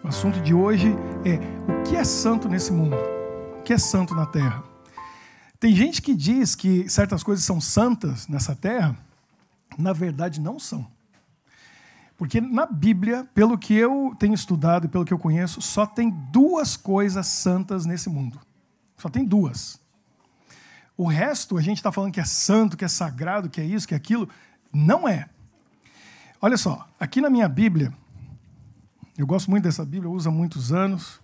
O assunto de hoje é o que é santo nesse mundo? O que é santo na Terra? Tem gente que diz que certas coisas são santas nessa Terra, na verdade não são. Porque na Bíblia, pelo que eu tenho estudado e pelo que eu conheço, só tem duas coisas santas nesse mundo. Só tem duas. O resto, a gente está falando que é santo, que é sagrado, que é isso, que é aquilo. Não é. Olha só, aqui na minha Bíblia, eu gosto muito dessa Bíblia, eu uso há muitos anos.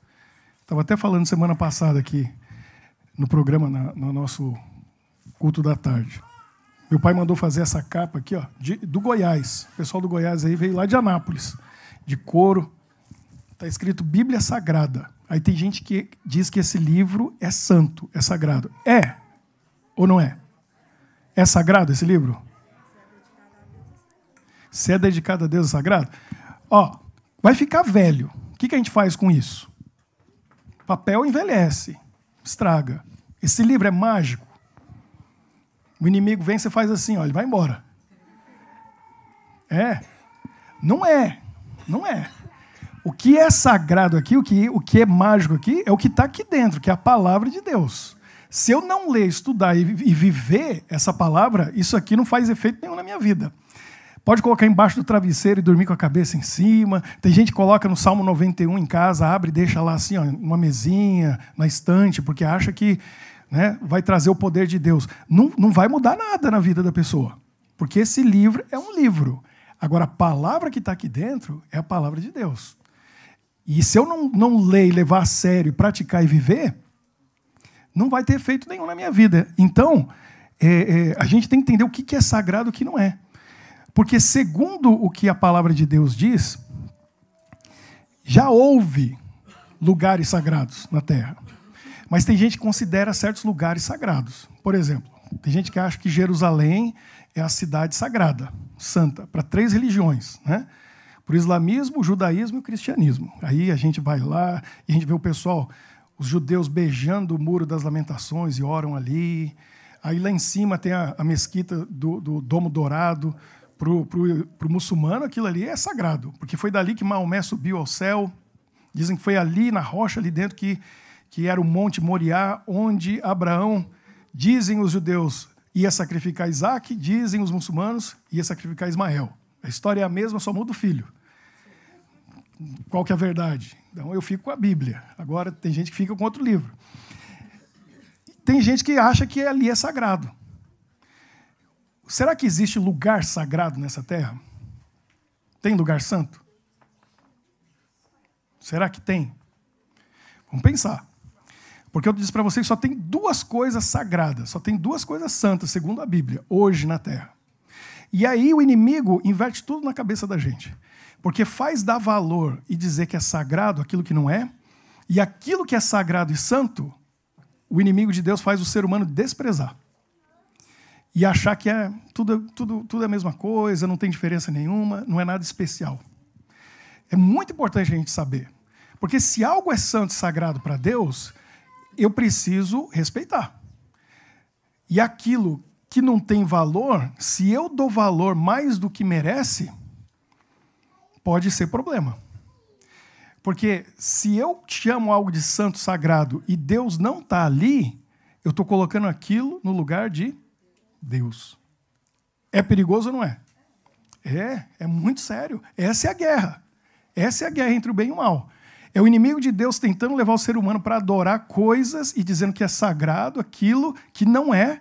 Estava até falando semana passada aqui, no programa, no nosso culto da tarde. Meu pai mandou fazer essa capa aqui, ó, do Goiás. O pessoal do Goiás aí veio lá de Anápolis, de couro. Está escrito Bíblia Sagrada. Aí tem gente que diz que esse livro é santo, é sagrado. É ou não é? É sagrado esse livro? Se é dedicado a Deus, é sagrado? Ó, vai ficar velho. O que a gente faz com isso? Papel envelhece, estraga. Esse livro é mágico. O inimigo vem, você faz assim, ó, ele vai embora. É? Não é. Não é. O que é sagrado aqui, o que é mágico aqui, é o que está aqui dentro, que é a palavra de Deus. Se eu não ler, estudar e viver essa palavra, isso aqui não faz efeito nenhum na minha vida. Pode colocar embaixo do travesseiro e dormir com a cabeça em cima. Tem gente que coloca no Salmo 91 em casa, abre e deixa lá assim, ó, numa mesinha, na estante, porque acha que, né, vai trazer o poder de Deus. Não vai mudar nada na vida da pessoa. Porque esse livro é um livro. Agora, a palavra que está aqui dentro é a palavra de Deus. E se eu não ler e levar a sério, praticar e viver, não vai ter efeito nenhum na minha vida. Então, a gente tem que entender o que é sagrado e o que não é. Porque, segundo o que a palavra de Deus diz, já houve lugares sagrados na Terra. Mas tem gente que considera certos lugares sagrados. Por exemplo, tem gente que acha que Jerusalém é a cidade sagrada, santa, para 3 religiões, né? Para o islamismo, o judaísmo e o cristianismo. Aí a gente vai lá e a gente vê o pessoal, os judeus beijando o muro das lamentações e oram ali. Aí lá em cima tem a mesquita do Domo Dourado. Para o muçulmano, aquilo ali é sagrado, porque foi dali que Maomé subiu ao céu. Dizem que foi ali, na rocha, ali dentro, que era o Monte Moriá, onde Abraão, dizem os judeus, ia sacrificar Isaac, dizem os muçulmanos, ia sacrificar Ismael. A história é a mesma, só muda o filho. Qual que é a verdade? Então eu fico com a Bíblia. Agora tem gente que fica com outro livro. Tem gente que acha que ali é sagrado. Será que existe lugar sagrado nessa terra? Tem lugar santo? Será que tem? Vamos pensar. Porque eu disse para vocês que só tem 2 coisas sagradas, só tem 2 coisas santas, segundo a Bíblia, hoje na terra. E aí o inimigo inverte tudo na cabeça da gente. Porque faz dar valor e dizer que é sagrado aquilo que não é, e aquilo que é sagrado e santo, o inimigo de Deus faz o ser humano desprezar. E achar que é tudo a mesma coisa, não tem diferença nenhuma, não é nada especial. É muito importante a gente saber. Porque se algo é santo e sagrado para Deus, eu preciso respeitar. E aquilo que não tem valor, se eu dou valor mais do que merece, pode ser problema. Porque se eu chamo algo de santo, sagrado, e Deus não está ali, eu estou colocando aquilo no lugar de Deus. É perigoso ou não é? É muito sério. Essa é a guerra. Essa é a guerra entre o bem e o mal. É o inimigo de Deus tentando levar o ser humano para adorar coisas e dizendo que é sagrado aquilo que não é,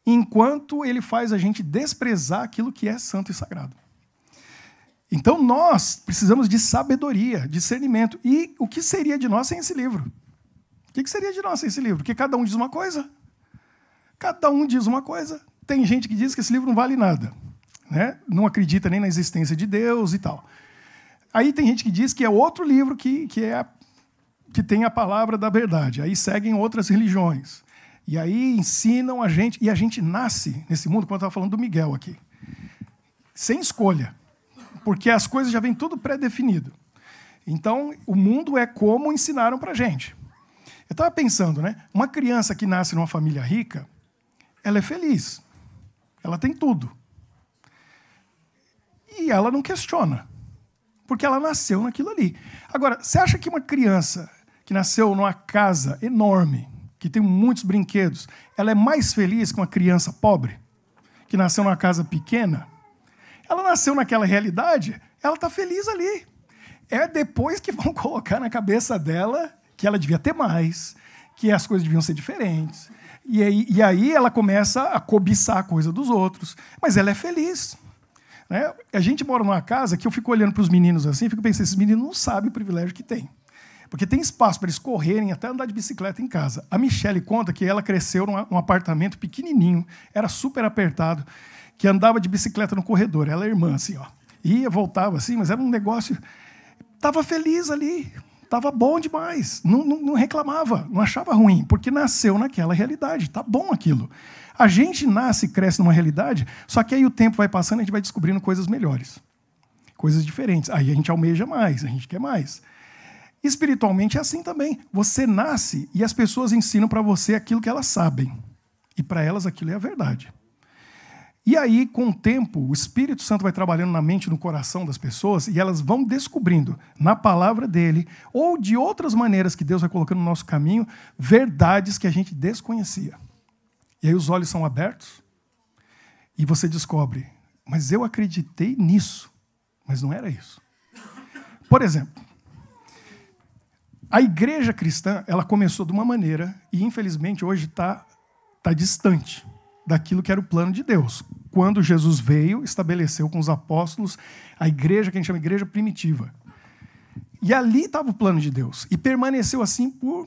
enquanto ele faz a gente desprezar aquilo que é santo e sagrado. Então nós precisamos de sabedoria, discernimento. E o que seria de nós sem esse livro? O que seria de nós sem esse livro? Porque cada um diz uma coisa. Cada um diz uma coisa. Tem gente que diz que esse livro não vale nada, né? Não acredita nem na existência de Deus e tal. Aí tem gente que diz que é outro livro que tem a palavra da verdade. Aí seguem outras religiões. E aí ensinam a gente. E a gente nasce nesse mundo, como eu estava falando do Miguel aqui, sem escolha. Porque as coisas já vêm tudo pré-definido. Então, o mundo é como ensinaram para a gente. Eu estava pensando, né? Uma criança que nasce numa família rica, ela é feliz. Ela tem tudo. E ela não questiona. porque ela nasceu naquilo ali. Agora, você acha que uma criança que nasceu numa casa enorme, que tem muitos brinquedos, ela é mais feliz que uma criança pobre, que nasceu numa casa pequena? Ela nasceu naquela realidade, ela está feliz ali. É depois que vão colocar na cabeça dela que ela devia ter mais, que as coisas deviam ser diferentes. E aí ela começa a cobiçar a coisa dos outros. Mas ela é feliz. Né? A gente mora numa casa que eu fico olhando para os meninos assim, fico pensando, esses meninos não sabem o privilégio que tem. Porque tem espaço para eles correrem, até andar de bicicleta em casa. A Michelle conta que ela cresceu num apartamento pequenininho, era super apertado, que andava de bicicleta no corredor. Ela é irmã, assim, ó. Ia, voltava assim, mas era um negócio... Estava feliz ali, estava bom demais. Não reclamava, não achava ruim, porque nasceu naquela realidade. Está bom aquilo. A gente nasce e cresce numa realidade, só que aí o tempo vai passando e a gente vai descobrindo coisas melhores. Coisas diferentes. Aí a gente almeja mais, a gente quer mais. Espiritualmente é assim também. Você nasce e as pessoas ensinam para você aquilo que elas sabem. E para elas aquilo é a verdade. E aí, com o tempo, o Espírito Santo vai trabalhando na mente e no coração das pessoas e elas vão descobrindo, na palavra dele, ou de outras maneiras que Deus vai colocando no nosso caminho, verdades que a gente desconhecia. E aí os olhos são abertos e você descobre, mas eu acreditei nisso, mas não era isso. Por exemplo, a igreja cristã, ela começou de uma maneira e, infelizmente, hoje está distante daquilo que era o plano de Deus. Quando Jesus veio, estabeleceu com os apóstolos a igreja, que a gente chama de igreja primitiva. E ali estava o plano de Deus. E permaneceu assim por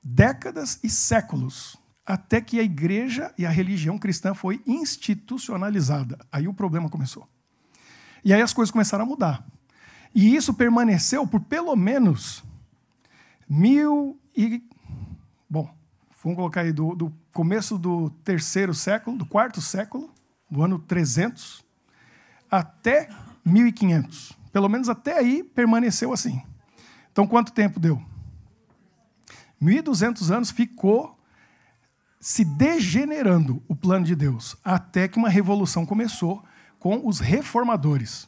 décadas e séculos, até que a igreja e a religião cristã foi institucionalizada. Aí o problema começou. E aí as coisas começaram a mudar. E isso permaneceu por pelo menos vamos colocar aí do começo do terceiro século, do quarto século, do ano 300, até 1500. Pelo menos até aí permaneceu assim. Então, quanto tempo deu? 1.200 anos ficou se degenerando o plano de Deus, até que uma revolução começou com os reformadores.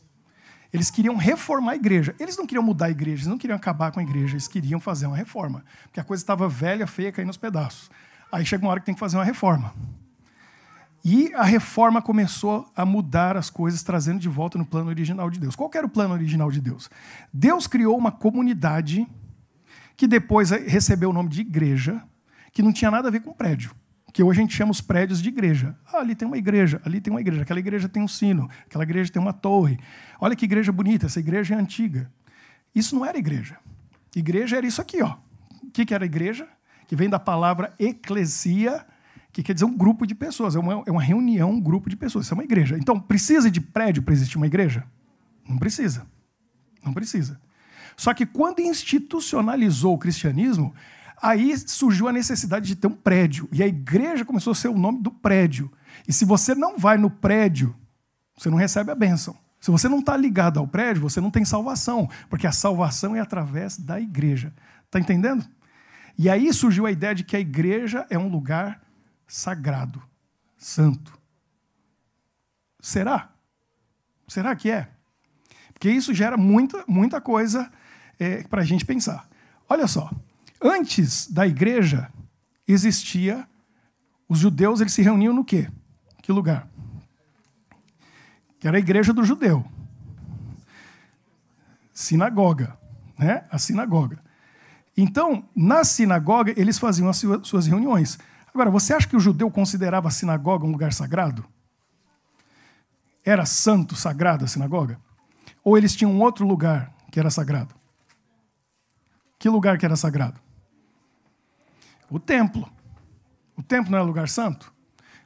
Eles queriam reformar a igreja. Eles não queriam mudar a igreja, eles não queriam acabar com a igreja, eles queriam fazer uma reforma. Porque a coisa estava velha, feia, caindo nos pedaços. Aí chega uma hora que tem que fazer uma reforma. E a reforma começou a mudar as coisas, trazendo de volta no plano original de Deus. Qual que era o plano original de Deus? Deus criou uma comunidade que depois recebeu o nome de igreja, que não tinha nada a ver com prédio. Que hoje a gente chama os prédios de igreja. Ah, ali tem uma igreja, ali tem uma igreja, aquela igreja tem um sino, aquela igreja tem uma torre. Olha que igreja bonita, essa igreja é antiga. Isso não era igreja. Igreja era isso aqui, ó. O que era igreja? Que vem da palavra eclesia, que quer dizer um grupo de pessoas. É uma reunião, um grupo de pessoas. Isso é uma igreja. Então, precisa de prédio para existir uma igreja? Não precisa. Não precisa. Só que quando institucionalizou o cristianismo, aí surgiu a necessidade de ter um prédio. E a igreja começou a ser o nome do prédio. E se você não vai no prédio, você não recebe a bênção. Se você não está ligado ao prédio, você não tem salvação. Porque a salvação é através da igreja. Está entendendo? E aí surgiu a ideia de que a igreja é um lugar sagrado, santo. Será? Será que é? Porque isso gera muita coisa para a gente pensar. Olha só. Antes da igreja, existia... Os judeus, eles se reuniam no quê? Que lugar? Que era a igreja do judeu. Sinagoga. Né? A sinagoga. Então, na sinagoga, eles faziam as suas reuniões. Agora, você acha que o judeu considerava a sinagoga um lugar sagrado? Era santo, sagrado a sinagoga? Ou eles tinham outro lugar que era sagrado? Que lugar que era sagrado? O templo. O templo não era lugar santo?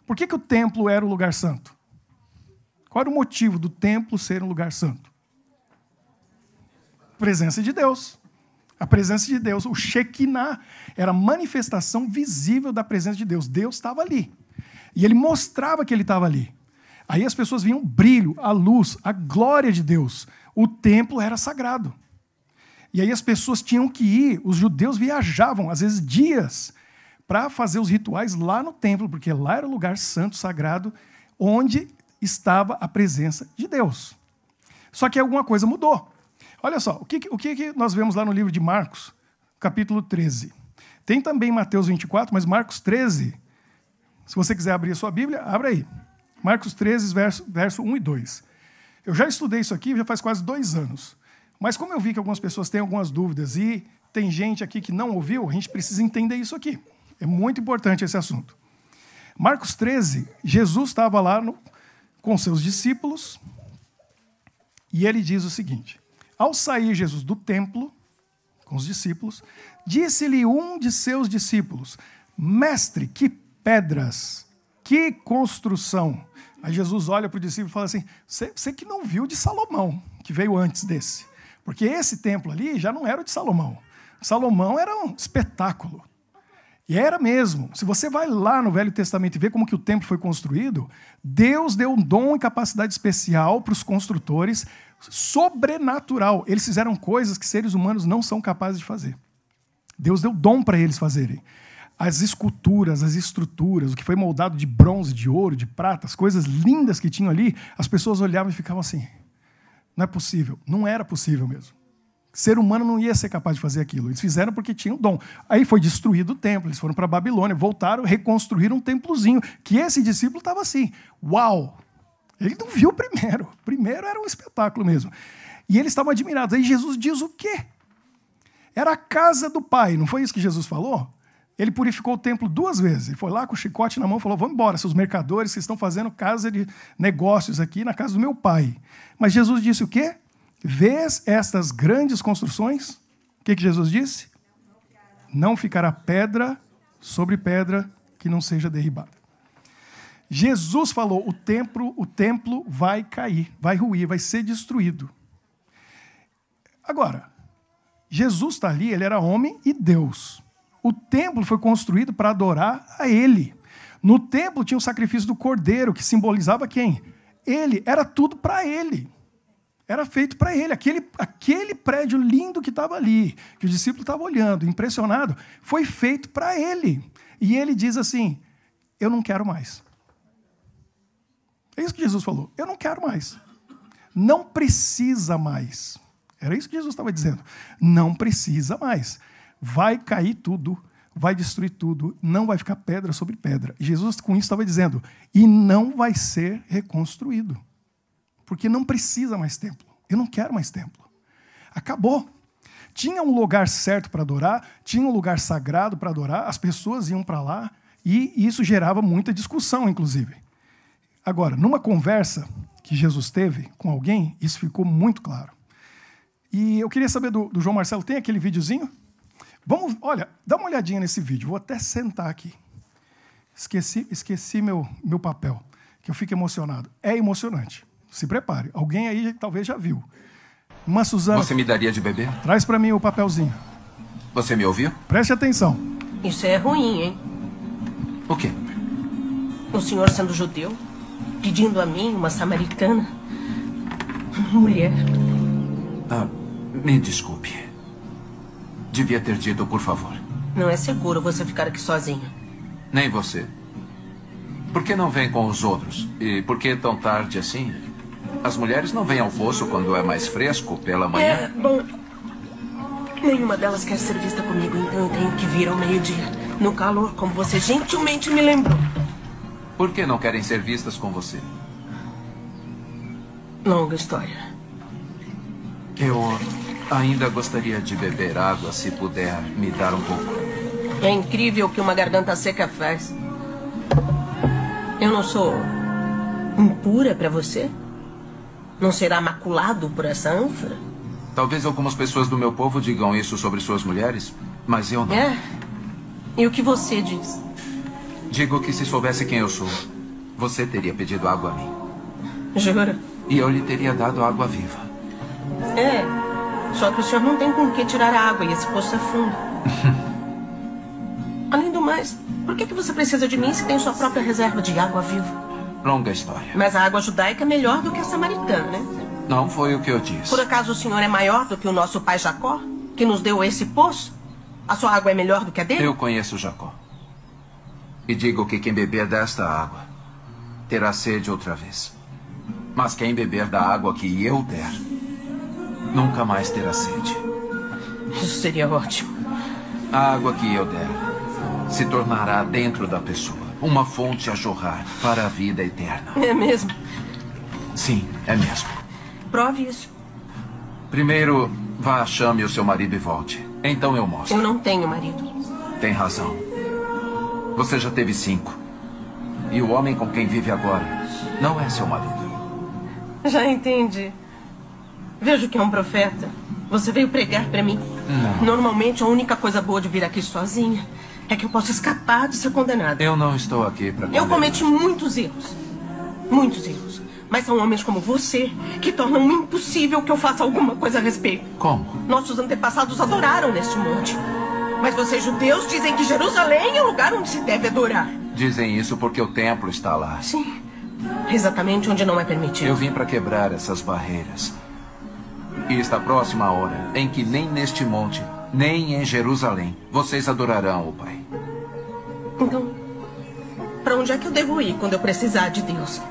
Por que o templo era o lugar santo? Qual era o motivo do templo ser um lugar santo? Presença de Deus. A presença de Deus. O Shekinah era a manifestação visível da presença de Deus. Deus estava ali. E ele mostrava que ele estava ali. Aí as pessoas viam o brilho, a luz, a glória de Deus. O templo era sagrado. E aí as pessoas tinham que ir, os judeus viajavam, às vezes dias, para fazer os rituais lá no templo, porque lá era o lugar santo, sagrado, onde estava a presença de Deus. Só que alguma coisa mudou. Olha só, o que nós vemos lá no livro de Marcos, capítulo 13. Tem também Mateus 24, mas Marcos 13, se você quiser abrir a sua Bíblia, abra aí. Marcos 13, verso 1 e 2. Eu já estudei isso aqui, já faz quase 2 anos. Mas como eu vi que algumas pessoas têm algumas dúvidas e tem gente aqui que não ouviu, a gente precisa entender isso aqui. É muito importante esse assunto. Marcos 13, Jesus estava lá com seus discípulos e ele diz o seguinte: ao sair Jesus do templo, com os discípulos, disse-lhe um de seus discípulos: mestre, que pedras, que construção. Aí Jesus olha para o discípulo e fala assim: você que não viu de Salomão, que veio antes desse. Porque esse templo ali já não era o de Salomão. Salomão era um espetáculo. E era mesmo. Se você vai lá no Velho Testamento e vê como que o templo foi construído, Deus deu um dom e capacidade especial para os construtores, sobrenatural. Eles fizeram coisas que seres humanos não são capazes de fazer. Deus deu dom para eles fazerem. As esculturas, as estruturas, o que foi moldado de bronze, de ouro, de prata, as coisas lindas que tinham ali, as pessoas olhavam e ficavam assim: não é possível. Não era possível mesmo. Ser humano não ia ser capaz de fazer aquilo. Eles fizeram porque tinham dom. Aí foi destruído o templo, eles foram para a Babilônia, voltaram, reconstruíram um templozinho, que esse discípulo estava assim: uau! Ele não viu primeiro. Primeiro era um espetáculo mesmo. E eles estavam admirados. Aí Jesus diz o quê? Era a casa do Pai. Não foi isso que Jesus falou? Ele purificou o templo 2 vezes. Ele foi lá com o chicote na mão e falou: vamos embora, seus mercadores que estão fazendo casa de negócios aqui na casa do meu Pai. Mas Jesus disse o quê? Vês estas grandes construções? O que Jesus disse? Não ficará pedra sobre pedra que não seja derribada. Jesus falou: o templo vai cair, vai ruir, vai ser destruído. Agora, Jesus está ali, ele era homem e Deus. O templo foi construído para adorar a ele. No templo tinha o sacrifício do cordeiro, que simbolizava quem? Ele. Era tudo para ele. Era feito para ele. Aquele prédio lindo que estava ali, que o discípulo estava olhando, impressionado, foi feito para ele. E ele diz assim: eu não quero mais. É isso que Jesus falou. Eu não quero mais. Não precisa mais. Era isso que Jesus estava dizendo. Não precisa mais. Vai cair tudo, vai destruir tudo, não vai ficar pedra sobre pedra. E Jesus com isso estava dizendo: e não vai ser reconstruído. Porque não precisa mais templo. Eu não quero mais templo. Acabou. Tinha um lugar certo para adorar, tinha um lugar sagrado para adorar, as pessoas iam para lá, e isso gerava muita discussão, inclusive. Agora, numa conversa que Jesus teve com alguém, isso ficou muito claro. E eu queria saber do João Marcelo, tem aquele videozinho? Olha, dá uma olhadinha nesse vídeo, vou até sentar aqui. Esqueci meu papel, que eu fico emocionado. É emocionante. Se prepare. Alguém aí talvez já viu. Uma Suzana... Você me daria de beber? Traz para mim o papelzinho. Você me ouviu? Preste atenção. Isso é ruim, hein? O quê? O senhor sendo judeu, pedindo a mim, uma samaritana, mulher. Me desculpe. Devia ter dito, por favor. Não é seguro você ficar aqui sozinha. Nem você. Por que não vem com os outros? E por que tão tarde assim? As mulheres não vêm ao poço quando é mais fresco, pela manhã? Bom... Nenhuma delas quer ser vista comigo, então eu tenho que vir ao meio-dia. No calor, como você gentilmente me lembrou. Por que não querem ser vistas com você? Longa história. Eu ainda gostaria de beber água, se puder me dar um pouco. É incrível o que uma garganta seca faz. Eu não sou impura para você? Não será maculado por essa ânfora? Talvez algumas pessoas do meu povo digam isso sobre suas mulheres, mas eu não. É? E o que você diz? Digo que se soubesse quem eu sou, você teria pedido água a mim. Jura? E eu lhe teria dado água viva. É, só que o senhor não tem com que tirar a água e esse poço é fundo. Além do mais, por que você precisa de mim se tem sua própria reserva de água viva? Longa história. Mas a água judaica é melhor do que a samaritana, né? Não foi o que eu disse. Por acaso o senhor é maior do que o nosso pai Jacó, que nos deu esse poço? A sua água é melhor do que a dele? Eu conheço Jacó. E digo que quem beber desta água terá sede outra vez. Mas quem beber da água que eu der nunca mais terá sede. Isso seria ótimo. A água que eu der se tornará dentro da pessoa uma fonte a jorrar para a vida eterna. É mesmo? Sim, é mesmo. Prove isso. Primeiro, vá, chame o seu marido e volte. Então eu mostro. Eu não tenho marido. Tem razão. Você já teve 5. E o homem com quem vive agora não é seu marido. Já entendi. Vejo que é um profeta. Você veio pregar para mim. Não. Normalmente, a única coisa boa de vir aqui sozinha é que eu posso escapar de ser condenada. Eu não estou aqui para Eu cometi muitos erros. Muitos erros. Mas são homens como você que tornam impossível que eu faça alguma coisa a respeito. Como? Nossos antepassados adoraram neste monte. Mas vocês, judeus, dizem que Jerusalém é o lugar onde se deve adorar. Dizem isso porque o templo está lá. Sim. Exatamente onde não é permitido. Eu vim para quebrar essas barreiras. E está próxima a hora em que nem neste monte, nem em Jerusalém, vocês adorarão o Pai. Então, para onde é que eu devo ir quando eu precisar de Deus?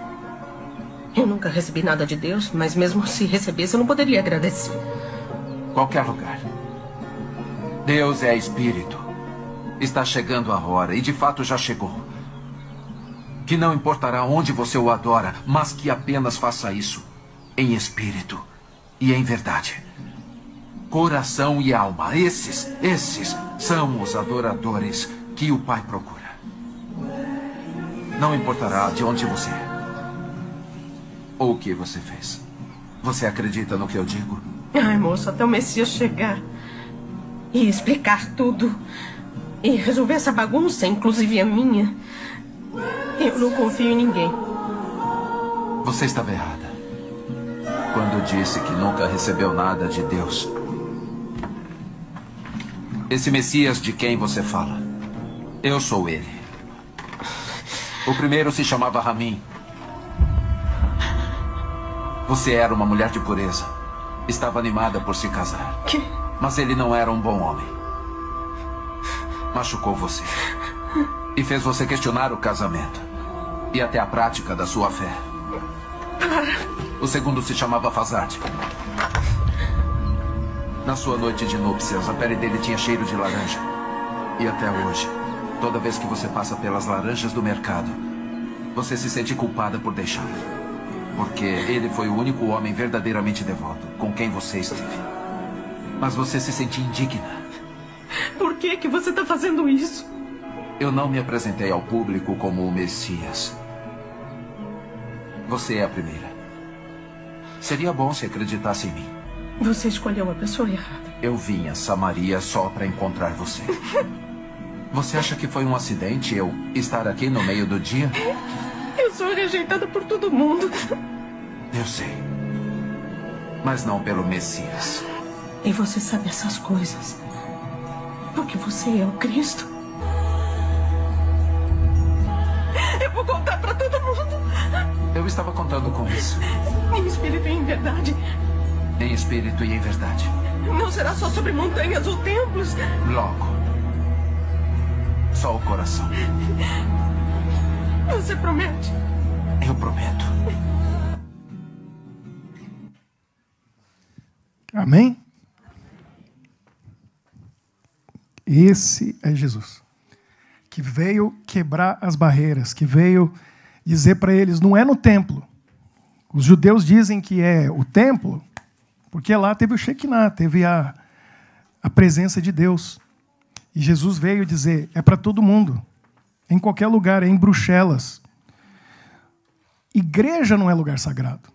Eu nunca recebi nada de Deus, mas mesmo se recebesse, eu não poderia agradecer. Qualquer lugar. Deus é espírito. Está chegando a hora, e de fato já chegou. Que não importará onde você o adora, mas que apenas faça isso em espírito e em verdade. Coração e alma, esses são os adoradores que o Pai procura. Não importará de onde você é ou o que você fez. Você acredita no que eu digo? Ai, moço, até o Messias chegar e explicar tudo e resolver essa bagunça, inclusive a minha, eu não confio em ninguém. Você estava errada quando disse que nunca recebeu nada de Deus. Esse Messias de quem você fala, eu sou ele. O primeiro se chamava Ramim. Você era uma mulher de pureza. Estava animada por se casar. Que? Mas ele não era um bom homem. Machucou você. E fez você questionar o casamento. E até a prática da sua fé. O segundo se chamava Fazard. Na sua noite de núpcias, a pele dele tinha cheiro de laranja. E até hoje, toda vez que você passa pelas laranjas do mercado, você se sente culpada por deixá-lo. Porque ele foi o único homem verdadeiramente devoto com quem você esteve. Mas você se sentia indigna. Por que você está fazendo isso? Eu não me apresentei ao público como o Messias. Você é a primeira. Seria bom se acreditasse em mim. Você escolheu a pessoa errada. Eu vim a Samaria só para encontrar você. Você acha que foi um acidente eu estar aqui no meio do dia? Eu sou rejeitada por todo mundo. Eu sei. Mas não pelo Messias. E você sabe essas coisas porque você é o Cristo. Eu vou contar para todo mundo. Eu estava contando com isso. Em espírito e em verdade. Em espírito e em verdade. Não será só sobre montanhas ou templos. Logo. Só o coração. Você promete? Eu prometo. Amém? Esse é Jesus, que veio quebrar as barreiras, que veio dizer para eles, não é no templo. Os judeus dizem que é o templo, porque lá teve o Shekinah, teve a presença de Deus. E Jesus veio dizer, é para todo mundo, em qualquer lugar, é em Bruxelas. Igreja não é lugar sagrado.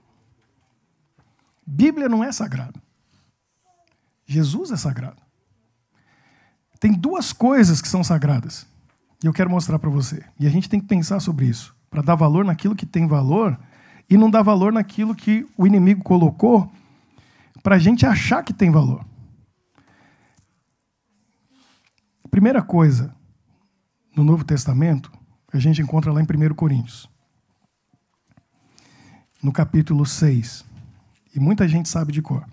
Bíblia não é sagrado. Jesus é sagrado. Tem duas coisas que são sagradas. E eu quero mostrar para você. E a gente tem que pensar sobre isso. Para dar valor naquilo que tem valor e não dar valor naquilo que o inimigo colocou para a gente achar que tem valor. Primeira coisa, no Novo Testamento, a gente encontra lá em 1 Coríntios. No capítulo 6. E muita gente sabe de cor.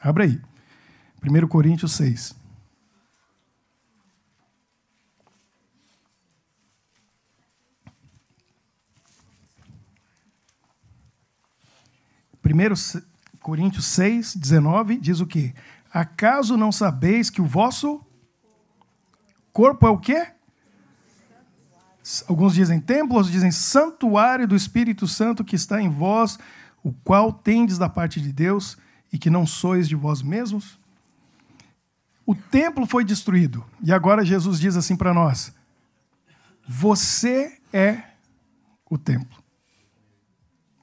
Abra aí. 1 Coríntios 6. Coríntios 6, 19, diz o quê? Acaso não sabeis que o vosso corpo é o quê? Alguns dizem templo, outros dizem santuário do Espírito Santo que está em vós, o qual tendes da parte de Deus e que não sois de vós mesmos? O templo foi destruído e agora Jesus diz assim para nós: você é o templo.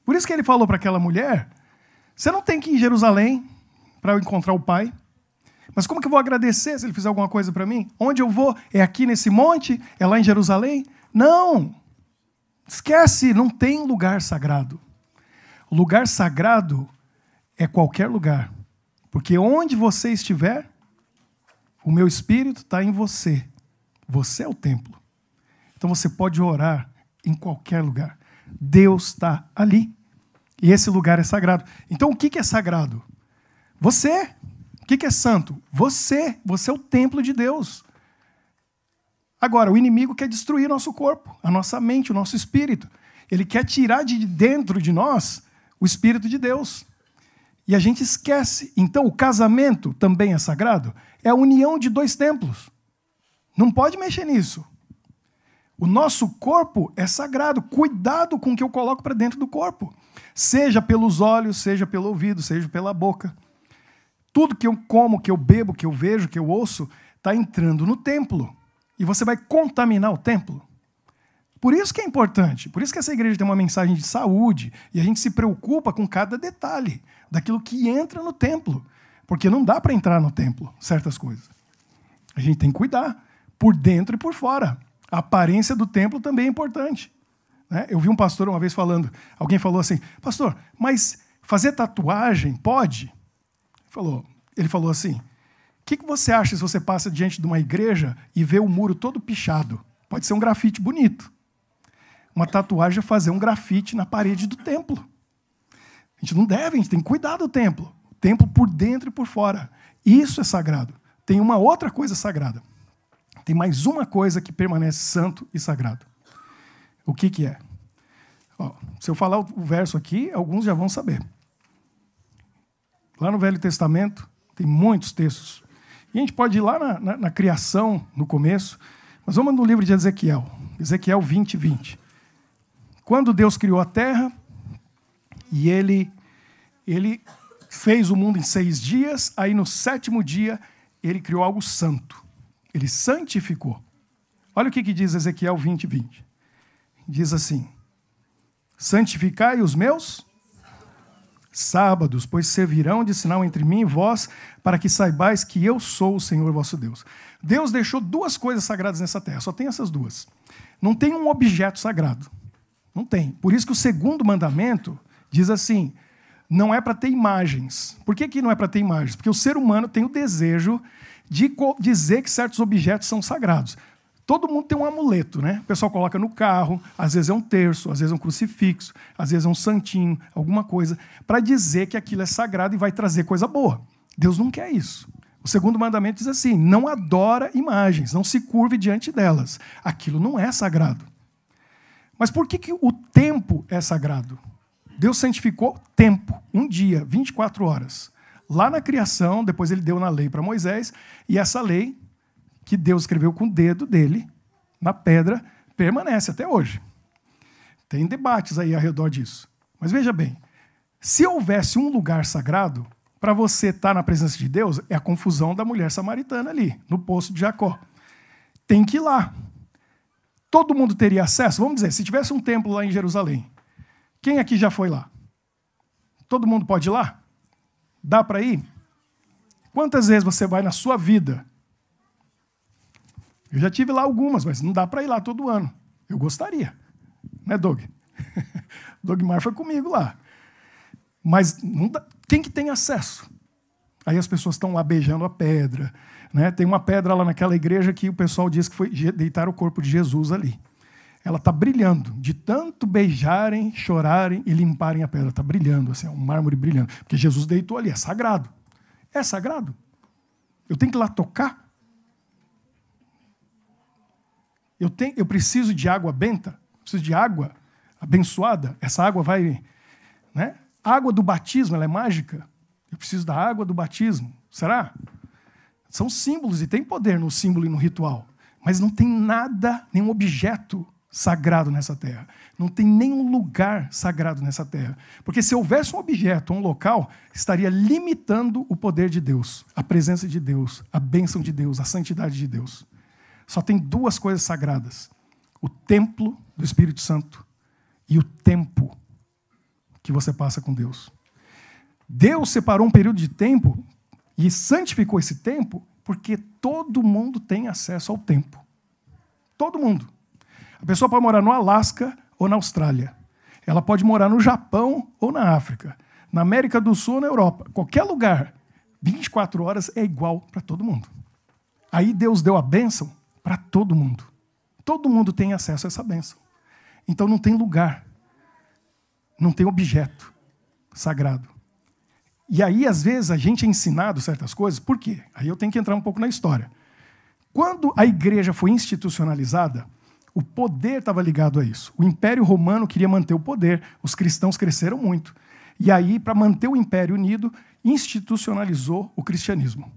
Por isso que ele falou para aquela mulher: você não tem que ir em Jerusalém para eu encontrar o Pai. Mas como que eu vou agradecer se ele fizer alguma coisa para mim? Onde eu vou? É aqui nesse monte? É lá em Jerusalém? Não! Esquece, não tem lugar sagrado. O lugar sagrado é qualquer lugar. Porque onde você estiver, o meu Espírito está em você. Você é o templo. Então você pode orar em qualquer lugar. Deus está ali. E esse lugar é sagrado. Então o que é sagrado? Você. O que é santo? Você. Você é o templo de Deus. Agora, o inimigo quer destruir nosso corpo, a nossa mente, o nosso espírito. Ele quer tirar de dentro de nós o Espírito de Deus. E a gente esquece. Então, o casamento também é sagrado? É a união de dois templos. Não pode mexer nisso. O nosso corpo é sagrado. Cuidado com o que eu coloco para dentro do corpo. Seja pelos olhos, seja pelo ouvido, seja pela boca. Tudo que eu como, que eu bebo, que eu vejo, que eu ouço, está entrando no templo. E você vai contaminar o templo. Por isso que é importante. Por isso que essa igreja tem uma mensagem de saúde. E a gente se preocupa com cada detalhe daquilo que entra no templo. Porque não dá para entrar no templo certas coisas. A gente tem que cuidar. Por dentro e por fora. A aparência do templo também é importante. Né? Eu vi um pastor uma vez falando. Alguém falou assim: pastor, mas fazer tatuagem pode? Ele falou assim: o que você acha se você passa diante de uma igreja e vê o muro todo pichado? Pode ser um grafite bonito. Uma tatuagem é fazer um grafite na parede do templo. A gente não deve, a gente tem que cuidar do templo. O templo por dentro e por fora. Isso é sagrado. Tem uma outra coisa sagrada. Tem mais uma coisa que permanece santo e sagrado. O que é? Se eu falar o verso aqui, alguns já vão saber. Lá no Velho Testamento, tem muitos textos. E a gente pode ir lá na criação, no começo, mas vamos no livro de Ezequiel. Ezequiel 20, 20. Quando Deus criou a terra, e ele fez o mundo em 6 dias, aí no 7º dia, ele criou algo santo. Ele santificou. Olha o que diz Ezequiel 20, 20. Diz assim: santificai os meus sábados, pois servirão de sinal entre mim e vós, para que saibais que eu sou o Senhor vosso Deus. Deus deixou 2 coisas sagradas nessa terra, só tem essas 2. Não tem um objeto sagrado. Não tem. Por isso que o 2º mandamento diz assim: não é para ter imagens. Por que não é para ter imagens? Porque o ser humano tem o desejo de dizer que certos objetos são sagrados. Todo mundo tem um amuleto, né? O pessoal coloca no carro, às vezes é um terço, às vezes é um crucifixo, às vezes é um santinho, alguma coisa, para dizer que aquilo é sagrado e vai trazer coisa boa. Deus não quer isso. O 2º mandamento diz assim: não adora imagens, não se curve diante delas. Aquilo não é sagrado. Mas por que o tempo é sagrado? Deus santificou tempo, um dia, 24 horas. Lá na criação, depois ele deu na lei para Moisés, e essa lei que Deus escreveu com o dedo dele, na pedra, permanece até hoje. Tem debates aí ao redor disso. Mas veja bem, se houvesse um lugar sagrado, para você estar na presença de Deus, é a confusão da mulher samaritana ali, no poço de Jacó. Tem que ir lá. Todo mundo teria acesso? Vamos dizer, se tivesse um templo lá em Jerusalém, quem aqui já foi lá? Todo mundo pode ir lá? Dá para ir? Quantas vezes você vai na sua vida? Eu já tive lá algumas, mas não dá para ir lá todo ano. Eu gostaria. Né, Doug? Dogmar foi comigo lá. Mas não dá. Quem que tem acesso? Aí as pessoas estão lá beijando a pedra. Né? Tem uma pedra lá naquela igreja que o pessoal diz que foi deitar o corpo de Jesus ali. Ela está brilhando. De tanto beijarem, chorarem e limparem a pedra. Está brilhando, assim, um mármore brilhando. Porque Jesus deitou ali. É sagrado. É sagrado. Eu tenho que ir lá tocar? Eu preciso de água benta, preciso de água abençoada. Essa água vai, né, A água do batismo, ela é mágica? Eu preciso da água do batismo. Será? São símbolos e tem poder no símbolo e no ritual. Mas não tem nada, nenhum objeto sagrado nessa terra. Não tem nenhum lugar sagrado nessa terra. Porque se houvesse um objeto, um local, estaria limitando o poder de Deus, a presença de Deus, a bênção de Deus, a santidade de Deus. Só tem duas coisas sagradas: o templo do Espírito Santo e o tempo que você passa com Deus. Deus separou um período de tempo e santificou esse tempo porque todo mundo tem acesso ao tempo. Todo mundo. A pessoa pode morar no Alasca ou na Austrália. Ela pode morar no Japão ou na África. Na América do Sul ou na Europa. Qualquer lugar. 24 horas é igual para todo mundo. Aí Deus deu a bênção para todo mundo. Todo mundo tem acesso a essa bênção. Então não tem lugar. Não tem objeto sagrado. E aí, às vezes, a gente é ensinado certas coisas. Por quê? Aí eu tenho que entrar um pouco na história. Quando a igreja foi institucionalizada, o poder estava ligado a isso. O Império Romano queria manter o poder, os cristãos cresceram muito. E aí, para manter o Império unido, institucionalizou o cristianismo.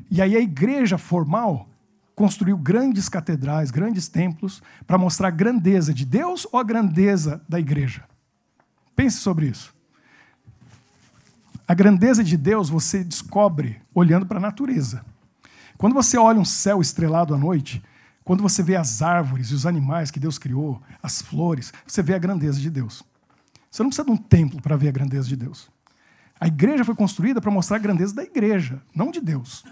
E aí a igreja formal construiu grandes catedrais, grandes templos, para mostrar a grandeza de Deus ou a grandeza da igreja. Pense sobre isso. A grandeza de Deus você descobre olhando para a natureza. Quando você olha um céu estrelado à noite, quando você vê as árvores e os animais que Deus criou, as flores, você vê a grandeza de Deus. Você não precisa de um templo para ver a grandeza de Deus. A igreja foi construída para mostrar a grandeza da igreja, não de Deus.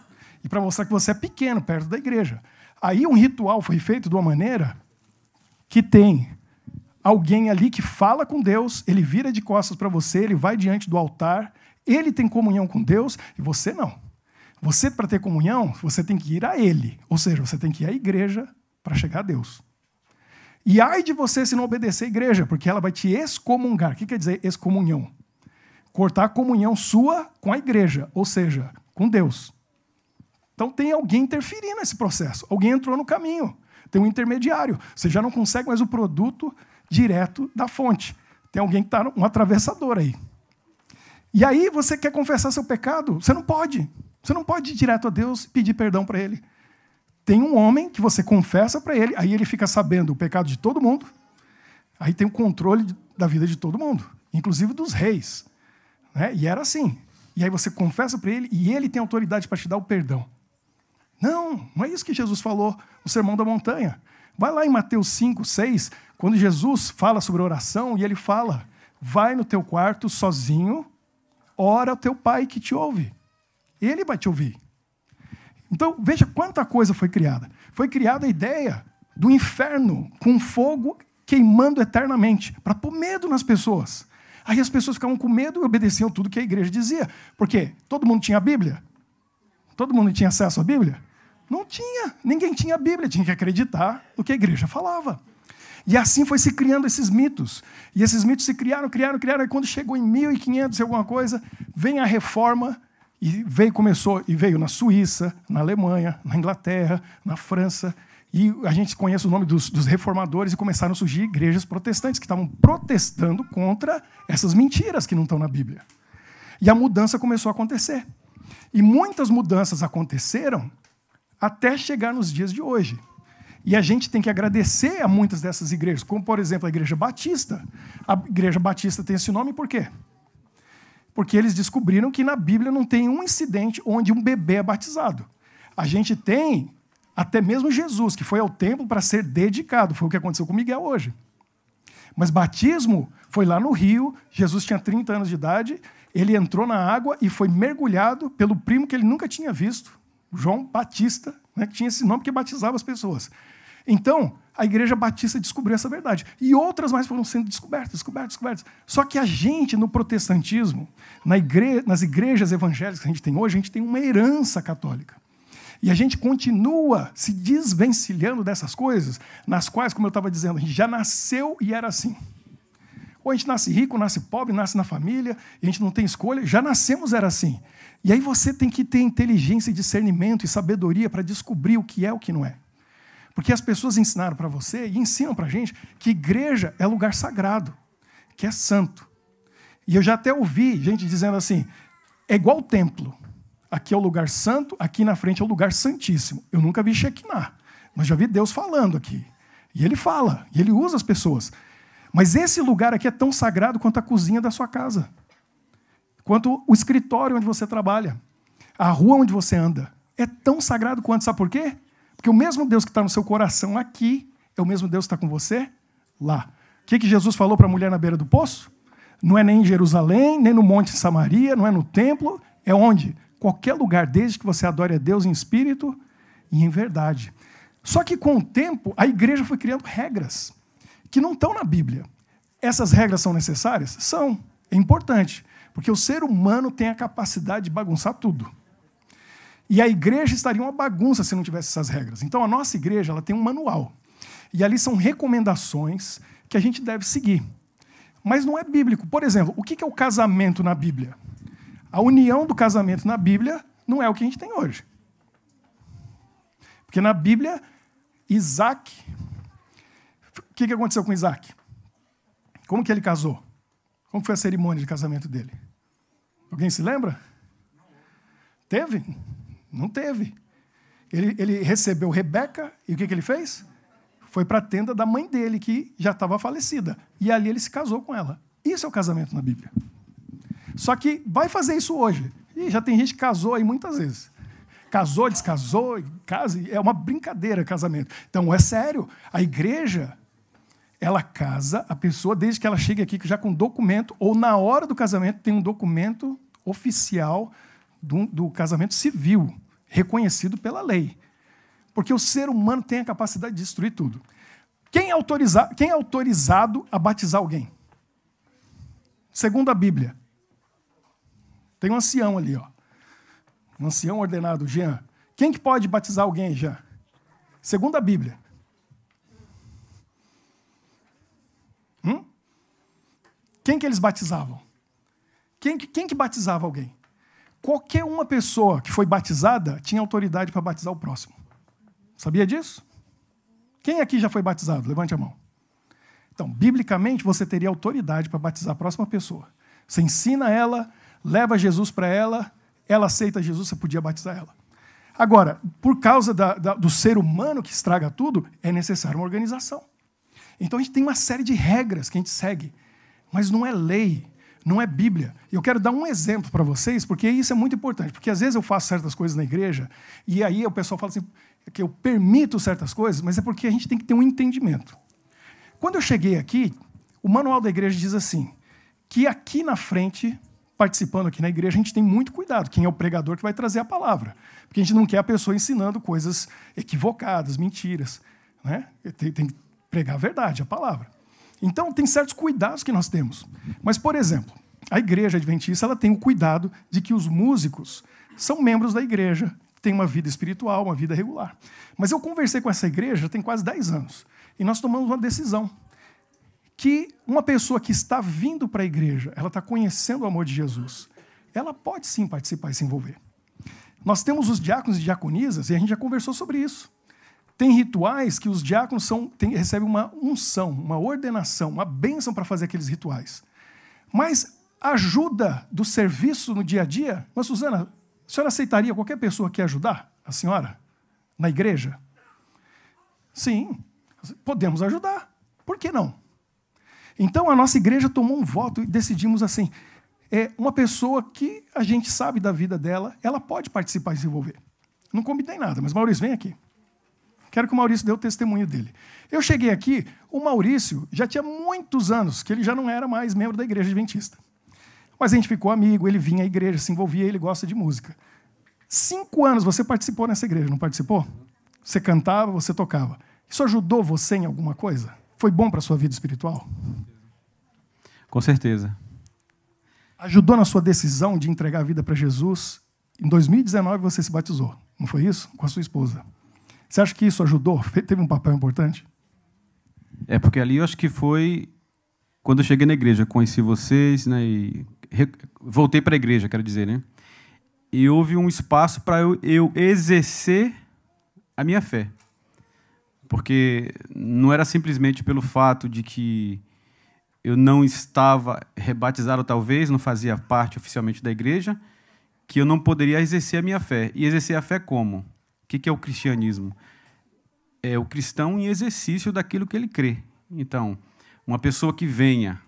E para mostrar que você é pequeno perto da igreja. Aí um ritual foi feito de uma maneira que tem alguém ali que fala com Deus, ele vira de costas para você, ele vai diante do altar, ele tem comunhão com Deus e você não. Você, para ter comunhão, você tem que ir a ele. Ou seja, você tem que ir à igreja para chegar a Deus. E ai de você se não obedecer à igreja, porque ela vai te excomungar. O que quer dizer excomunhão? Cortar a comunhão sua com a igreja, ou seja, com Deus. Então tem alguém interferindo nesse processo. Alguém entrou no caminho. Tem um intermediário. Você já não consegue mais o produto direto da fonte. Tem alguém que está um atravessador aí. E aí você quer confessar seu pecado? Você não pode. Você não pode ir direto a Deus e pedir perdão para Ele. Tem um homem que você confessa para Ele, aí Ele fica sabendo o pecado de todo mundo, aí tem o controle da vida de todo mundo, inclusive dos reis. Né? E era assim. E aí você confessa para Ele e Ele tem autoridade para te dar o perdão. Não é isso que Jesus falou no Sermão da Montanha. Vai lá em Mateus 5, 6, quando Jesus fala sobre oração e Ele fala, vai no teu quarto sozinho, ora ao teu Pai que te ouve. Ele vai te ouvir. Então, veja quanta coisa foi criada. Foi criada a ideia do inferno com fogo queimando eternamente, para pôr medo nas pessoas. Aí as pessoas ficavam com medo e obedeciam tudo que a igreja dizia. Por quê? Todo mundo tinha a Bíblia? Todo mundo tinha acesso à Bíblia? Não tinha. Ninguém tinha a Bíblia. Tinha que acreditar no que a igreja falava. E assim foi se criando esses mitos. E esses mitos se criaram. E quando chegou em 1500 e alguma coisa, vem a reforma. E veio na Suíça, na Alemanha, na Inglaterra, na França. E a gente conhece o nome dos reformadores e começaram a surgir igrejas protestantes que estavam protestando contra essas mentiras que não estão na Bíblia. E a mudança começou a acontecer. E muitas mudanças aconteceram até chegar nos dias de hoje. E a gente tem que agradecer a muitas dessas igrejas, como, por exemplo, a Igreja Batista. A Igreja Batista tem esse nome por quê? Porque eles descobriram que na Bíblia não tem um incidente onde um bebê é batizado. A gente tem até mesmo Jesus, que foi ao templo para ser dedicado. Foi o que aconteceu com Miguel hoje. Mas batismo foi lá no rio, Jesus tinha 30 anos de idade, ele entrou na água e foi mergulhado pelo primo que ele nunca tinha visto, João Batista, né, que tinha esse nome porque batizava as pessoas. Então, a Igreja Batista descobriu essa verdade. E outras mais foram sendo descobertas. Só que a gente, no protestantismo, nas igrejas evangélicas que a gente tem hoje, a gente tem uma herança católica. E a gente continua se desvencilhando dessas coisas, nas quais, como eu estava dizendo, a gente já nasceu e era assim. Ou a gente nasce rico, nasce pobre, nasce na família, e a gente não tem escolha, já nascemos era assim. E aí você tem que ter inteligência, discernimento e sabedoria para descobrir o que é e o que não é. Porque as pessoas ensinaram para você e ensinam para a gente que igreja é lugar sagrado, que é santo. E eu já até ouvi gente dizendo assim, é igual o templo. Aqui é o lugar santo, aqui na frente é o lugar santíssimo. Eu nunca vi Shekinah, mas já vi Deus falando aqui. E ele fala, e ele usa as pessoas. Mas esse lugar aqui é tão sagrado quanto a cozinha da sua casa. Quanto o escritório onde você trabalha. A rua onde você anda. É tão sagrado quanto, sabe por quê? Porque o mesmo Deus que está no seu coração aqui, é o mesmo Deus que está com você lá. O que Jesus falou para a mulher na beira do poço? Não é nem em Jerusalém, nem no Monte de Samaria, não é no templo, é onde? Qualquer lugar, desde que você adore a Deus em espírito e em verdade. Só que com o tempo, a igreja foi criando regras que não estão na Bíblia. Essas regras são necessárias? São. É importante. Porque o ser humano tem a capacidade de bagunçar tudo. E a igreja estaria uma bagunça se não tivesse essas regras. Então, a nossa igreja ela tem um manual. E ali são recomendações que a gente deve seguir. Mas não é bíblico. Por exemplo, o que é o casamento na Bíblia? A união do casamento na Bíblia não é o que a gente tem hoje. Porque na Bíblia, Isaac... O que aconteceu com Isaac? Como que ele casou? Como foi a cerimônia de casamento dele? Alguém se lembra? Teve? Não teve. Ele recebeu Rebeca e o que ele fez? Foi para a tenda da mãe dele, que já estava falecida. E ali ele se casou com ela. Isso é o casamento na Bíblia. Só que vai fazer isso hoje. E já tem gente que casou aí muitas vezes. Casou, descasou, casa. É uma brincadeira casamento. Então, é sério. A igreja, ela casa a pessoa desde que ela chegue aqui já com documento, ou na hora do casamento tem um documento oficial do casamento civil, reconhecido pela lei. Porque o ser humano tem a capacidade de destruir tudo. Quem é autorizado a batizar alguém? Segundo a Bíblia. Tem um ancião ali, ó. Um ancião ordenado, Jean. Quem que pode batizar alguém, Jean? Segundo a Bíblia. Quem que eles batizavam? Quem que batizava alguém? Qualquer uma pessoa que foi batizada tinha autoridade para batizar o próximo. Sabia disso? Quem aqui já foi batizado? Levante a mão. Então, biblicamente, você teria autoridade para batizar a próxima pessoa. Você ensina ela, leva Jesus para ela, ela aceita Jesus, você podia batizar ela. Agora, por causa do ser humano que estraga tudo, é necessária uma organização. Então, a gente tem uma série de regras que a gente segue, mas não é lei, não é Bíblia. E eu quero dar um exemplo para vocês, porque isso é muito importante. Porque às vezes eu faço certas coisas na igreja, e aí o pessoal fala assim, que eu permito certas coisas, mas é porque a gente tem que ter um entendimento. Quando eu cheguei aqui, o manual da igreja diz assim, que aqui na frente, participando aqui na igreja, a gente tem muito cuidado. Quem é o pregador que vai trazer a palavra. Porque a gente não quer a pessoa ensinando coisas equivocadas, mentiras. Né? Tem que pregar a verdade, a palavra. Então, tem certos cuidados que nós temos. Mas, por exemplo, a igreja adventista ela tem o cuidado de que os músicos são membros da igreja, têm uma vida espiritual, uma vida regular. Mas eu conversei com essa igreja tem quase 10 anos. E nós tomamos uma decisão. Que uma pessoa que está vindo para a igreja, ela está conhecendo o amor de Jesus, ela pode sim participar e se envolver. Nós temos os diáconos e diaconisas, e a gente já conversou sobre isso. Tem rituais que os diáconos recebem uma unção, uma ordenação, uma bênção para fazer aqueles rituais. Mas ajuda do serviço no dia a dia, mas Suzana, a senhora aceitaria qualquer pessoa que ajudar a senhora na igreja? Sim, podemos ajudar. Por que não? Então a nossa igreja tomou um voto e decidimos assim, uma pessoa que a gente sabe da vida dela, ela pode participar e se envolver. Não combinei nada, mas Maurício, vem aqui. Quero que o Maurício dê o testemunho dele. Eu cheguei aqui, o Maurício já tinha muitos anos que ele já não era mais membro da igreja adventista. Mas a gente ficou amigo, ele vinha à igreja, se envolvia, ele gosta de música. 5 anos você participou nessa igreja, não participou? Você cantava, você tocava. Isso ajudou você em alguma coisa? Foi bom para a sua vida espiritual? Com certeza. Ajudou na sua decisão de entregar a vida para Jesus? Em 2019 você se batizou, não foi isso? Com a sua esposa. Você acha que isso ajudou? Teve um papel importante? Porque ali eu acho que foi quando eu cheguei na igreja, conheci vocês, né, e voltei para a igreja, quero dizer, né? E houve um espaço para eu exercer a minha fé. Porque não era simplesmente pelo fato de que eu não estava rebatizado, talvez, não fazia parte oficialmente da igreja, que eu não poderia exercer a minha fé. E exercer a fé como? O que é o cristianismo? É o cristão em exercício daquilo que ele crê. Então, uma pessoa que venha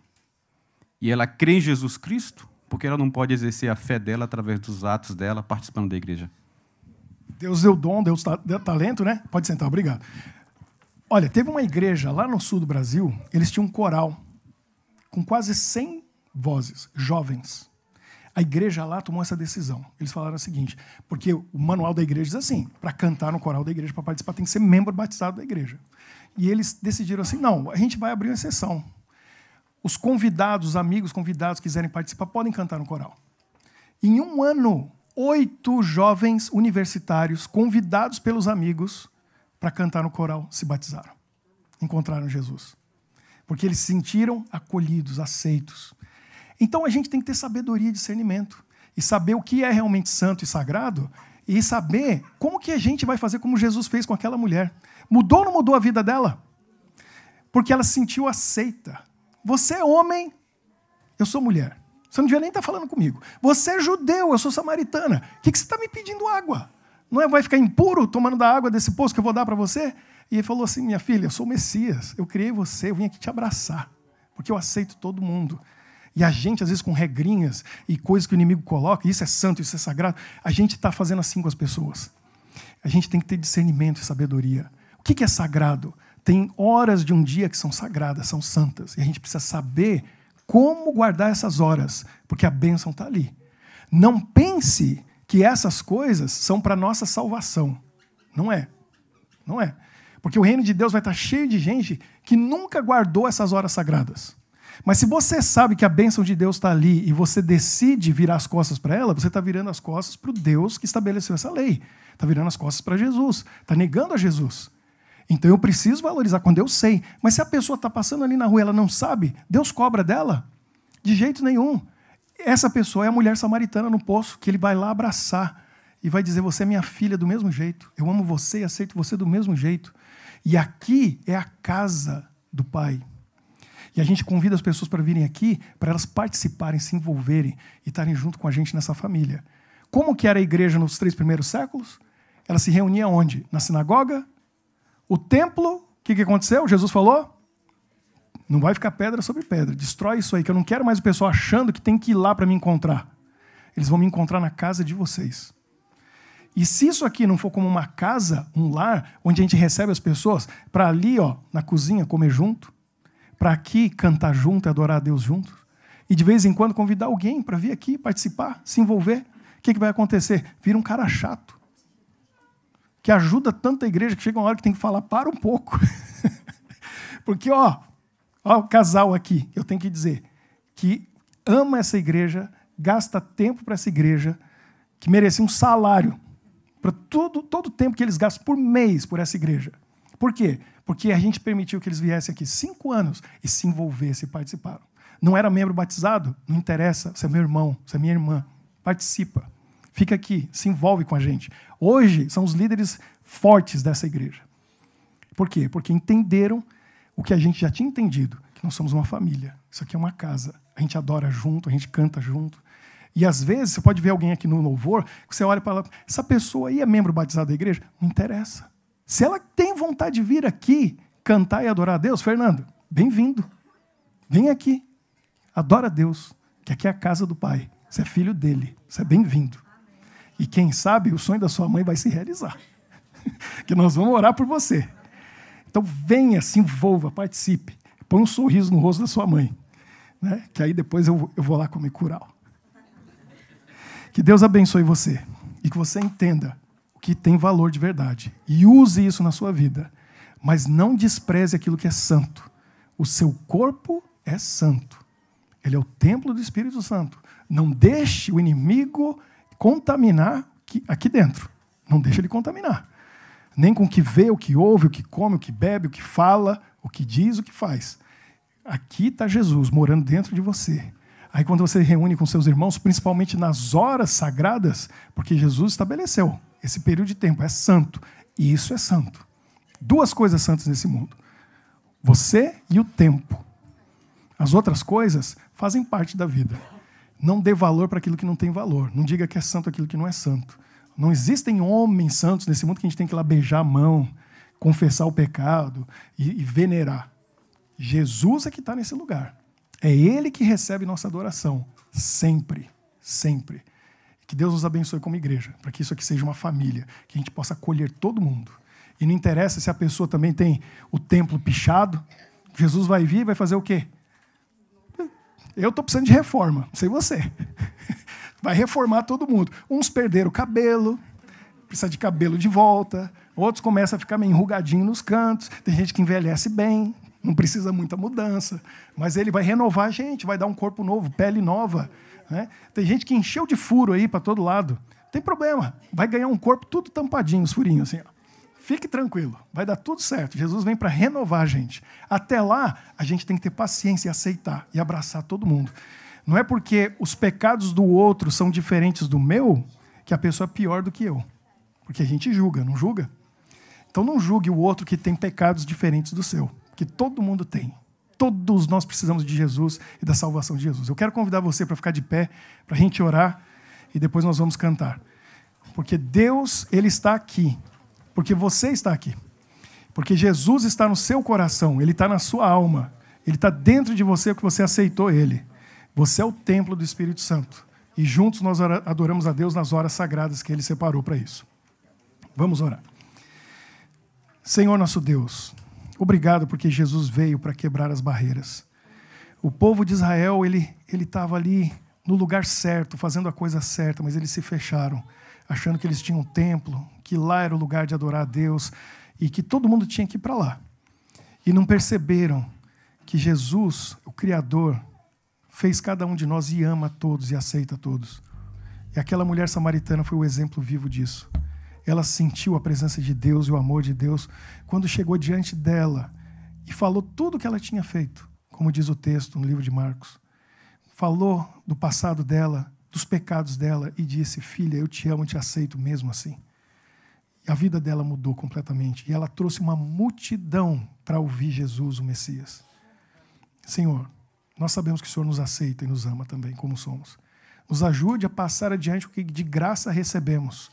e ela crê em Jesus Cristo, porque ela não pode exercer a fé dela através dos atos dela, participando da igreja. Deus deu dom, Deus deu talento, né? Pode sentar, obrigado. Olha, teve uma igreja lá no sul do Brasil, eles tinham um coral com quase 100 vozes, jovens. A igreja lá tomou essa decisão. Eles falaram o seguinte, porque o manual da igreja diz assim, para cantar no coral da igreja, para participar, tem que ser membro batizado da igreja. E eles decidiram assim, não, a gente vai abrir uma exceção. Os convidados, os amigos convidados que quiserem participar, podem cantar no coral. Em um ano, 8 jovens universitários, convidados pelos amigos para cantar no coral, se batizaram. Encontraram Jesus. Porque eles se sentiram acolhidos, aceitos. Então a gente tem que ter sabedoria e discernimento. E saber o que é realmente santo e sagrado. E saber como que a gente vai fazer como Jesus fez com aquela mulher. Mudou ou não mudou a vida dela? Porque ela se sentiu aceita. Você é homem, eu sou mulher. Você não devia nem estar falando comigo. Você é judeu, eu sou samaritana. O que você está me pedindo água? Não é, vai ficar impuro tomando da água desse poço que eu vou dar para você? E ele falou assim, minha filha, eu sou o Messias. Eu criei você, eu vim aqui te abraçar. Porque eu aceito todo mundo. E a gente, às vezes, com regrinhas e coisas que o inimigo coloca, isso é santo, isso é sagrado, a gente está fazendo assim com as pessoas. A gente tem que ter discernimento e sabedoria. O que é sagrado? Tem horas de um dia que são sagradas, são santas. E a gente precisa saber como guardar essas horas, porque a bênção está ali. Não pense que essas coisas são para a nossa salvação. Não é. Não é. Porque o reino de Deus vai estar cheio de gente que nunca guardou essas horas sagradas. Mas se você sabe que a bênção de Deus está ali e você decide virar as costas para ela, você está virando as costas para o Deus que estabeleceu essa lei. Está virando as costas para Jesus. Está negando a Jesus. Então eu preciso valorizar quando eu sei. Mas se a pessoa está passando ali na rua e ela não sabe, Deus cobra dela? De jeito nenhum. Essa pessoa é a mulher samaritana no poço, que ele vai lá abraçar e vai dizer, você é minha filha do mesmo jeito. Eu amo você e aceito você do mesmo jeito. E aqui é a casa do Pai. E a gente convida as pessoas para virem aqui, para elas participarem, se envolverem e estarem junto com a gente nessa família. Como que era a igreja nos 3 primeiros séculos? Ela se reunia onde? Na sinagoga? O templo, o que aconteceu? Jesus falou, não vai ficar pedra sobre pedra, destrói isso aí, que eu não quero mais o pessoal achando que tem que ir lá para me encontrar. Eles vão me encontrar na casa de vocês. E se isso aqui não for como uma casa, um lar, onde a gente recebe as pessoas, para ali, ó, na cozinha, comer junto, para aqui cantar junto e adorar a Deus junto, e de vez em quando convidar alguém para vir aqui participar, se envolver, o que vai acontecer? Vira um cara chato, que ajuda tanto a igreja que chega uma hora que tem que falar, para um pouco. Porque, ó, o casal aqui, eu tenho que dizer, que ama essa igreja, gasta tempo para essa igreja, que merecia um salário para todo o tempo que eles gastam por mês por essa igreja. Por quê? Porque a gente permitiu que eles viessem aqui 5 anos e se envolvessem e participaram. Não era membro batizado? Não interessa, você é meu irmão, você é minha irmã. Participa. Fica aqui, se envolve com a gente. Hoje são os líderes fortes dessa igreja. Por quê? Porque entenderam o que a gente já tinha entendido, que nós somos uma família. Isso aqui é uma casa. A gente adora junto, a gente canta junto. E às vezes, você pode ver alguém aqui no louvor, que você olha para ela, essa pessoa aí é membro batizado da igreja? Não interessa. Se ela tem vontade de vir aqui, cantar e adorar a Deus, Fernando, bem-vindo. Vem aqui. Adora a Deus, que aqui é a casa do Pai. Você é filho dele. Você é bem-vindo. E quem sabe o sonho da sua mãe vai se realizar. Que nós vamos orar por você. Então venha, se envolva, participe. Põe um sorriso no rosto da sua mãe. Né? Que aí depois eu vou lá comer curau. Que Deus abençoe você. E que você entenda o que tem valor de verdade. E use isso na sua vida. Mas não despreze aquilo que é santo. O seu corpo é santo. Ele é o templo do Espírito Santo. Não deixe o inimigo contaminar aqui dentro. Não deixe ele contaminar. Nem com o que vê, o que ouve, o que come, o que bebe, o que fala, o que diz, o que faz. Aqui está Jesus morando dentro de você. Aí quando você reúne com seus irmãos, principalmente nas horas sagradas, porque Jesus estabeleceu esse período de tempo, é santo. E isso é santo. 2 coisas santas nesse mundo. Você e o tempo. As outras coisas fazem parte da vida. Não dê valor para aquilo que não tem valor. Não diga que é santo aquilo que não é santo. Não existem homens santos nesse mundo que a gente tem que ir lá beijar a mão, confessar o pecado e venerar. Jesus é que está nesse lugar. É Ele que recebe nossa adoração. Sempre, sempre. Que Deus nos abençoe como igreja, para que isso aqui seja uma família, que a gente possa acolher todo mundo. E não interessa se a pessoa também tem o templo pichado, Jesus vai vir e vai fazer o quê? Eu estou precisando de reforma, não sei você. Vai reformar todo mundo. Uns perderam o cabelo, precisa de cabelo de volta, outros começam a ficar meio enrugadinho nos cantos, tem gente que envelhece bem, não precisa muita mudança, mas Ele vai renovar a gente, vai dar um corpo novo, pele nova. Né? Tem gente que encheu de furo aí para todo lado. Não tem problema, vai ganhar um corpo tudo tampadinho, os furinhos assim. Ó. Fique tranquilo, vai dar tudo certo. Jesus vem para renovar a gente. Até lá, a gente tem que ter paciência e aceitar e abraçar todo mundo. Não é porque os pecados do outro são diferentes do meu que a pessoa é pior do que eu. Porque a gente julga, não julga? Então não julgue o outro que tem pecados diferentes do seu, que todo mundo tem. Todos nós precisamos de Jesus e da salvação de Jesus. Eu quero convidar você para ficar de pé, para a gente orar e depois nós vamos cantar. Porque Deus, Ele está aqui. Porque você está aqui. Porque Jesus está no seu coração, Ele está na sua alma. Ele está dentro de você porque você aceitou Ele. Você é o templo do Espírito Santo. E juntos nós adoramos a Deus nas horas sagradas que Ele separou para isso. Vamos orar. Senhor nosso Deus, obrigado porque Jesus veio para quebrar as barreiras. O povo de Israel, ele estava ali no lugar certo, fazendo a coisa certa, mas eles se fecharam, achando que eles tinham um templo, que lá era o lugar de adorar a Deus e que todo mundo tinha que ir para lá. E não perceberam que Jesus, o Criador, fez cada um de nós e ama a todos e aceita a todos. E aquela mulher samaritana foi o exemplo vivo disso. Ela sentiu a presença de Deus e o amor de Deus quando chegou diante dela e falou tudo o que ela tinha feito, como diz o texto no livro de Marcos. Falou do passado dela, dos pecados dela e disse: filha, eu te amo e te aceito mesmo assim. E a vida dela mudou completamente e ela trouxe uma multidão para ouvir Jesus, o Messias. Senhor, nós sabemos que o Senhor nos aceita e nos ama também, como somos. Nos ajude a passar adiante o que de graça recebemos,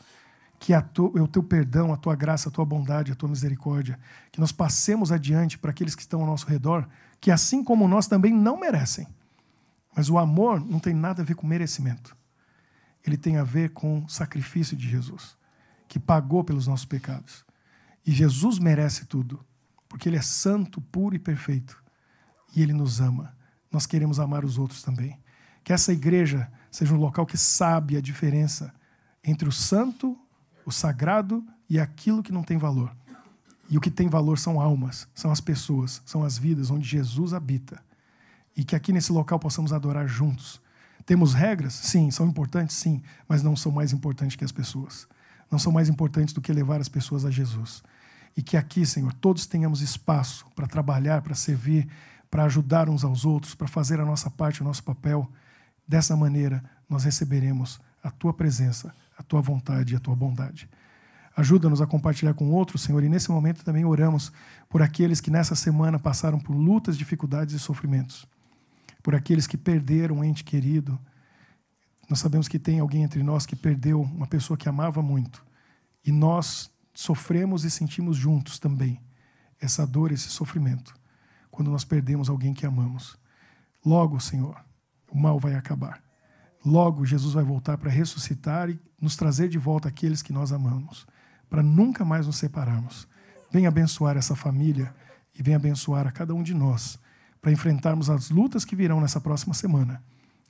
que é o teu perdão, a tua graça, a tua bondade, a tua misericórdia, que nós passemos adiante para aqueles que estão ao nosso redor, que assim como nós também não merecem. Mas o amor não tem nada a ver com merecimento. Ele tem a ver com o sacrifício de Jesus, que pagou pelos nossos pecados. E Jesus merece tudo, porque Ele é santo, puro e perfeito. E Ele nos ama. Nós queremos amar os outros também. Que essa igreja seja um local que sabe a diferença entre o santo, o sagrado e aquilo que não tem valor. E o que tem valor são almas, são as pessoas, são as vidas onde Jesus habita. E que aqui nesse local possamos adorar juntos. Temos regras? Sim. São importantes? Sim. Mas não são mais importantes que as pessoas. Não são mais importantes do que levar as pessoas a Jesus. E que aqui, Senhor, todos tenhamos espaço para trabalhar, para servir, para ajudar uns aos outros, para fazer a nossa parte, o nosso papel. Dessa maneira, nós receberemos a Tua presença, a Tua vontade e a Tua bondade. Ajuda-nos a compartilhar com outros, Senhor, e nesse momento também oramos por aqueles que nessa semana passaram por lutas, dificuldades e sofrimentos. Por aqueles que perderam um ente querido. Nós sabemos que tem alguém entre nós que perdeu uma pessoa que amava muito. E nós sofremos e sentimos juntos também essa dor, esse sofrimento, quando nós perdemos alguém que amamos. Logo, Senhor, o mal vai acabar. Logo, Jesus vai voltar para ressuscitar e nos trazer de volta aqueles que nós amamos, para nunca mais nos separarmos. Venha abençoar essa família e venha abençoar a cada um de nós, para enfrentarmos as lutas que virão nessa próxima semana,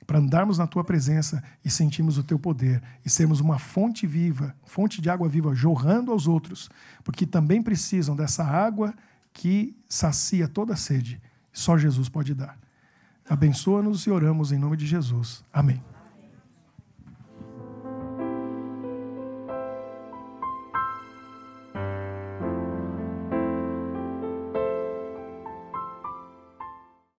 para andarmos na Tua presença e sentirmos o Teu poder e sermos uma fonte viva, fonte de água viva, jorrando aos outros, porque também precisam dessa água que sacia toda a sede. Só Jesus pode dar. Abençoa-nos e oramos em nome de Jesus. Amém.